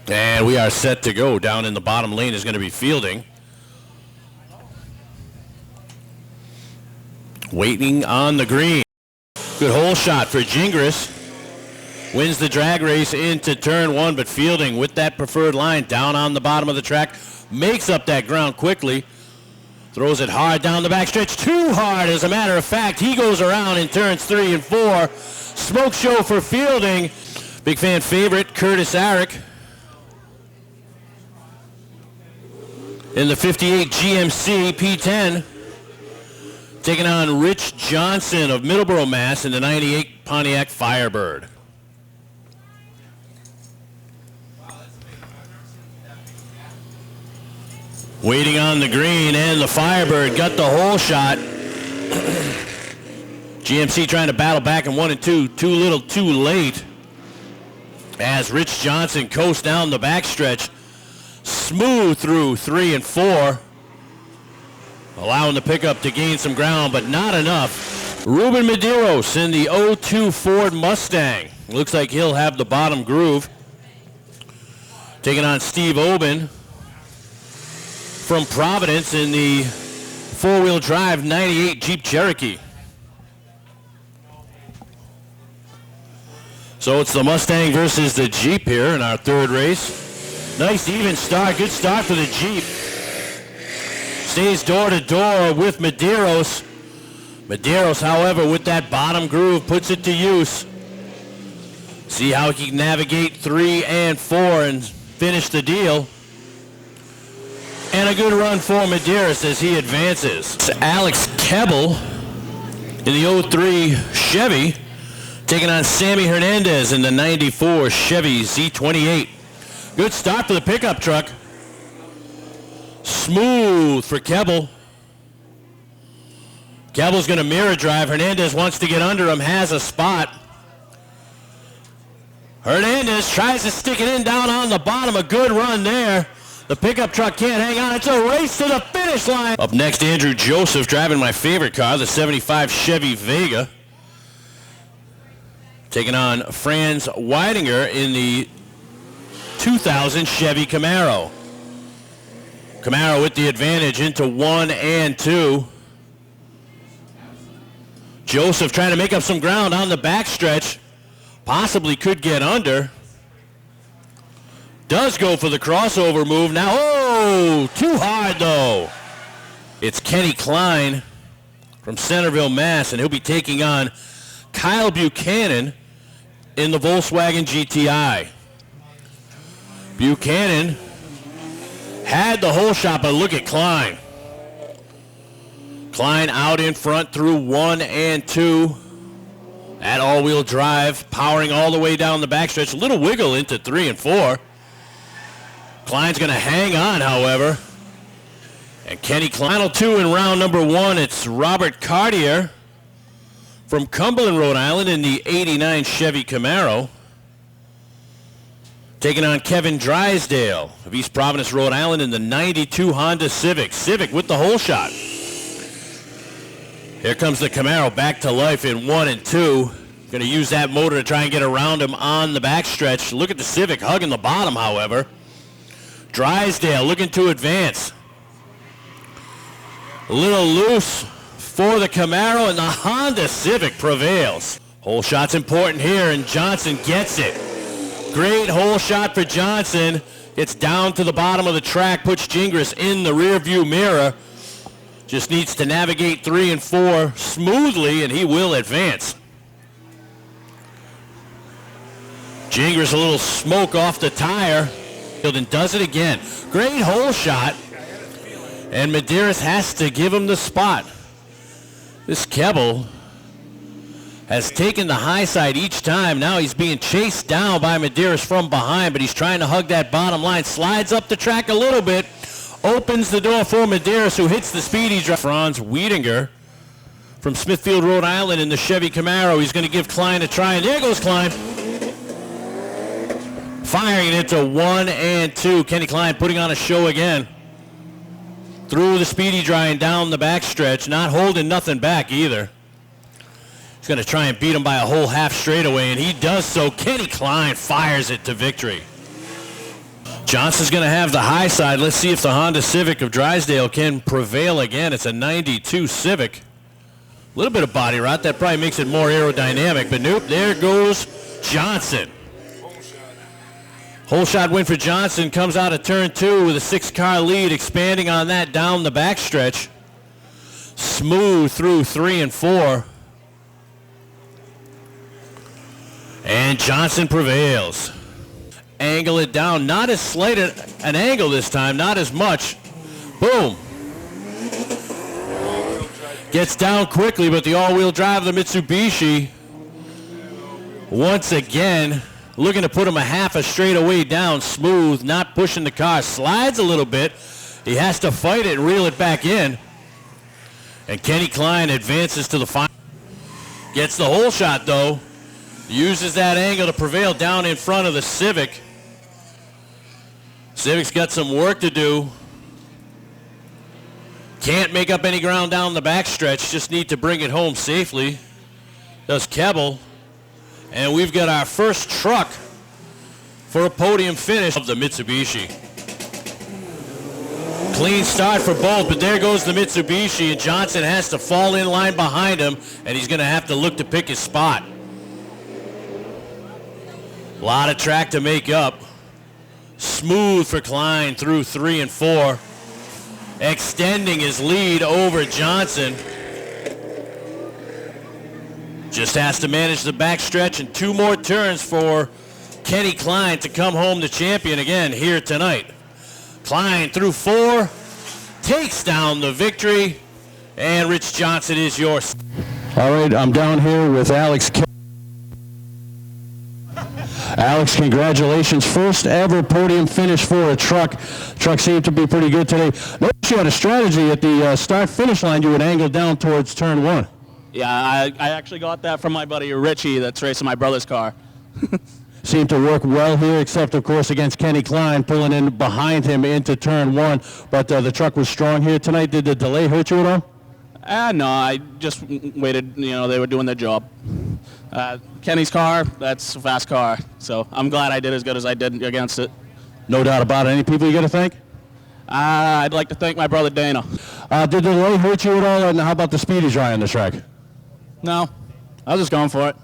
And we are set to go. Down in the bottom lane is going to be Fielding. Waiting on the green. Good hole shot for Gingras. Wins the drag race into turn one, but Fielding with that preferred line down on the bottom of the track. Makes up that ground quickly. Throws it hard down the backstretch. Too hard, as a matter of fact. He goes around in turns 3 and 4. Smoke show for Fielding. Big fan favorite, Curtis Arick. In the 58 GMC P10. Taking on Rich Johnson of Middleborough, Mass. in the 98 Pontiac Firebird. Waiting on the green, and the Firebird got the hole shot. GMC trying to battle back in 1 and 2. Too little, too late. As Rich Johnson coasts down the backstretch. Smooth through 3 and 4. Allowing the pickup to gain some ground, but not enough. Ruben Medeiros in the 02 Ford Mustang. Looks like he'll have the bottom groove. Taking on Steve Oben from Providence in the four-wheel drive 98 Jeep Cherokee. So it's the Mustang versus the Jeep here in our third race. Nice even start. Good start for the Jeep. Stays door to door with Medeiros. Medeiros, however, with that bottom groove, puts it to use. See how he can navigate 3 and 4 and finish the deal. And a good run for Medeiros as he advances. It's Alex Kebbel in the 03 Chevy, taking on Sammy Hernandez in the 94 Chevy Z28. Good start for the pickup truck. Smooth for Kebbel. Kebbel's going to mirror drive. Hernandez wants to get under him, has a spot. Hernandez tries to stick it in down on the bottom. A good run there. The pickup truck can't hang on. It's a race to the finish line. Up next, Andrew Joseph driving my favorite car, the 75 Chevy Vega. Taking on Franz Weidinger in the 2000 Chevy Camaro. Camaro with the advantage into 1 and 2. Joseph trying to make up some ground on the backstretch. Possibly could get under. Does go for the crossover move. Now, oh, too hard though. It's Kenny Klein from Centerville, Mass. And he'll be taking on Kyle Buchanan in the Volkswagen GTI. Buchanan had the hole shot, but look at Klein. Klein out in front through 1 and 2. At all-wheel drive, powering all the way down the backstretch. A little wiggle into 3 and 4. Klein's going to hang on, however. And Kenny Klein. Final 2 in round number 1. It's Robert Cartier from Cumberland, Rhode Island in the 89 Chevy Camaro. Taking on Kevin Drysdale of East Providence, Rhode Island in the 92 Honda Civic. Civic with the hole shot. Here comes the Camaro back to life in 1 and 2. Going to use that motor to try and get around him on the backstretch. Look at the Civic hugging the bottom, however. Drysdale looking to advance. A little loose for the Camaro, and the Honda Civic prevails. Hole shot's important here, and Johnson gets it. Great hole shot for Johnson. Gets down to the bottom of the track, puts Gingras in the rearview mirror. Just needs to navigate 3 and 4 smoothly, and he will advance. Gingras a little smoke off the tire. And does it again. Great hole shot. And Medeiros has to give him the spot. This Kebbel has taken the high side each time. Now he's being chased down by Medeiros from behind, but he's trying to hug that bottom line. Slides up the track a little bit. Opens the door for Medeiros, who hits the speedy drive. Franz Weidinger from Smithfield, Rhode Island in the Chevy Camaro. He's going to give Klein a try, and there goes Klein. Firing it into 1 and 2. Kenny Klein putting on a show again. Through the speedy dry and down the backstretch. Not holding nothing back either. He's going to try and beat him by a whole half straightaway, and he does so. Kenny Klein fires it to victory. Johnson's going to have the high side. Let's see if the Honda Civic of Drysdale can prevail again. It's a 92 Civic. A little bit of body rot. That probably makes it more aerodynamic. But nope, there goes Johnson. Whole shot win for Johnson. Comes out of turn 2 with a 6-car lead, expanding on that down the backstretch. Smooth through 3 and 4. And Johnson prevails. Angle it down. Not as slight an angle this time. Not as much. Boom. Gets down quickly, but the all-wheel drive of the Mitsubishi once again looking to put him a half a straightaway down. Smooth, not pushing the car. Slides a little bit. He has to fight it and reel it back in. And Kenny Klein advances to the final. Gets the whole shot, though. Uses that angle to prevail down in front of the Civic. Civic's got some work to do. Can't make up any ground down the backstretch. Just need to bring it home safely. Does Kebbel. And we've got our first truck for a podium finish of the Mitsubishi. Clean start for both, but there goes the Mitsubishi, and Johnson has to fall in line behind him, and he's going to have to look to pick his spot. A lot of track to make up. Smooth for Klein through 3 and 4. Extending his lead over Johnson. Just has to manage the backstretch and 2 more turns for Kenny Klein to come home the champion again here tonight. Klein through 4, takes down the victory, and Rich Johnson is yours. All right, I'm down here with Alex. Alex, congratulations. First ever podium finish for a truck. Truck seemed to be pretty good today. Notice you had a strategy at the start-finish line. You would angle down towards turn 1. Yeah, I actually got that from my buddy Richie that's racing my brother's car. Seemed to work well here, except, of course, against Kenny Klein, pulling in behind him into turn 1. But the truck was strong here tonight. Did the delay hurt you at all? No, I just waited. You know, they were doing their job. Kenny's car, that's a fast car. So I'm glad I did as good as I did against it. No doubt about it. Any people you got to thank? I'd like to thank my brother Dana. Did the delay hurt you at all? And how about the speed he's riding on the track? No, I was just going for it.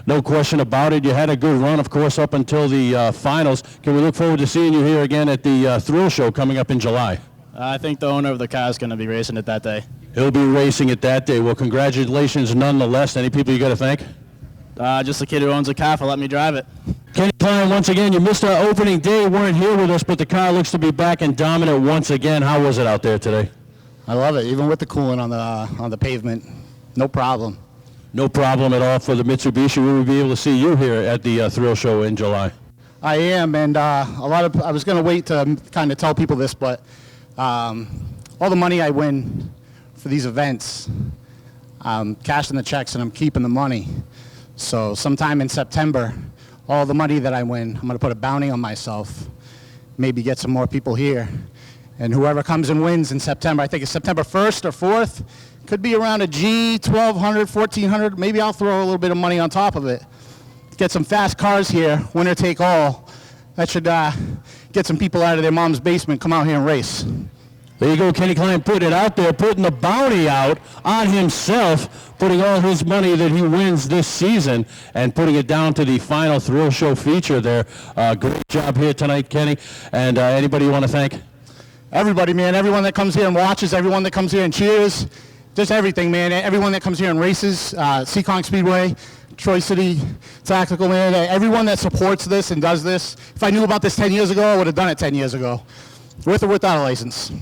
No question about it. You had a good run, of course, up until the finals. Can we look forward to seeing you here again at the Thrill Show coming up in July? I think the owner of the car is going to be racing it that day. He'll be racing it that day. Well, congratulations nonetheless. Any people you got to thank? Just the kid who owns the car for letting me drive it. Kenny Klein, once again, you missed our opening day, weren't here with us, but the car looks to be back and dominant once again. How was it out there today? I love it, even with the coolant on the pavement. No problem. No problem at all for the Mitsubishi. We will be able to see you here at the Thrill Show in July. I am, and I was going to wait to kind of tell people this, but all the money I win for these events, I'm cashing the checks and I'm keeping the money. So sometime in September, all the money that I win, I'm going to put a bounty on myself, maybe get some more people here. And whoever comes and wins in September, I think it's September 1st or 4th, could be around a G, 1,200, 1,400. Maybe I'll throw a little bit of money on top of it. Get some fast cars here, winner take all. That should get some people out of their mom's basement, come out here and race. There you go, Kenny Klein putting it out there, putting the bounty out on himself, putting all his money that he wins this season and putting it down to the final Thrill Show feature there. Great job here tonight, Kenny. And anybody you want to thank? Everybody, man. Everyone that comes here and watches, everyone that comes here and cheers, just everything, man. Everyone that comes here and races, Seekonk Speedway, Troy City Tactical, man. Everyone that supports this and does this. If I knew about this 10 years ago, I would have done it 10 years ago. With or without a license.